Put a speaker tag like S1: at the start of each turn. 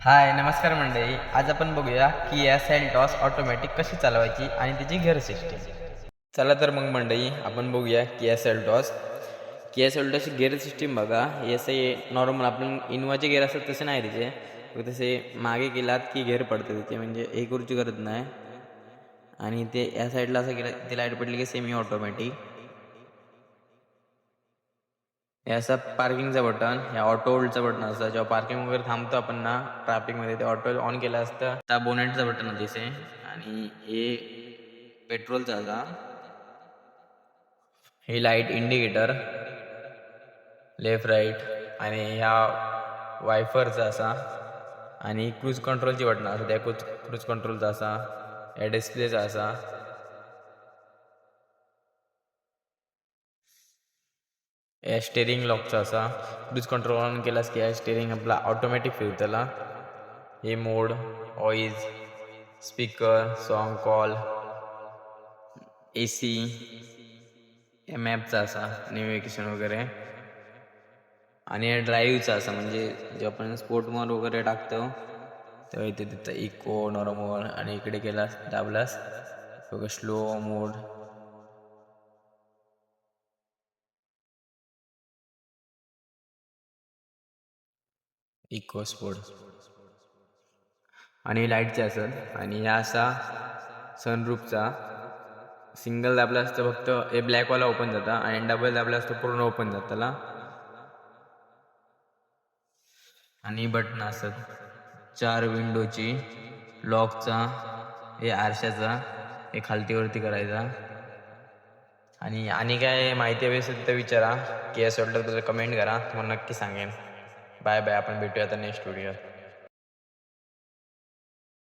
S1: हाय नमस्कार मंडळी. आज आपण बघूया किया सेल्टॉस ऑटोमॅटिक कशी चालवायची आणि त्याची गिअर सिस्टीम. चला तर मग मंडळी आपण बघूया किया सेल्टॉसची गिअर सिस्टीम बघा. हे असे नॉर्मल आपण इनोवाचे गिअर असतात तसे नाही त्याचे, तसे मागे केलात की गिअर पडतं त्याचे, म्हणजे एक करूची गरज नाही. आणि ते या साईडला असं केलं ते लाईट पडली की सेमी ऑटोमॅटिक. हे असं पार्किंगचं बटन, हे ऑटो होल्डचं बटन असतं. जेव्हा पार्किंग वगैरे थांबतो आपण ना ट्रॅफिकमध्ये, ते ऑटो ऑन केलं असतं. त्या बोनेटचं बटन होते दिसे. आणि हे पेट्रोलचं असा. हे लाईट इंडिकेटर लेफ्ट राईट. आणि ह्या वायफरचा असा. आणि क्रूज कंट्रोलची बटन असं, त्या क्रूज कंट्रोलचा असा, या डिस्प्लेचा असा. या स्टेरिंग लॉकचा असा. क्रूज कंट्रोल ऑन केलास की या स्टेरिंग आपला ऑटोमॅटिक फिरतला. हे मोड, ऑइज, स्पीकर, सॉन्ग कॉल, AC, मॅपचा असा नेव्हिगेशन वगैरे. आणि ड्राईव्हचा असा, म्हणजे जे आपण स्पोर्ट मोड वगैरे टाकतो तेव्हा इथे तिथं इको, नॉर्मल, आणि इकडे केलास दाबलास बघा स्लो मोड. Eco sport. आणि लाईटचे असत. आणि ह्या असा सनरूफचा. सिंगल दाबला असतं फक्त हे ब्लॅकवाला ओपन जाता, आणि डबल दाबला असतं पूर्ण ओपन जात त्याला. आणि बटन असत 4 विंडोची, लॉकचा, हे आरशाचा, हे खालतीवरती करायचा. आणि काय माहिती हवी असेल तर विचारा. की असं वाटलं तर कमेंट करा, तुम्हाला नक्की सांगेन. Bye bye. आपण भेटूया आता नेक्स्ट व्हिडिओ.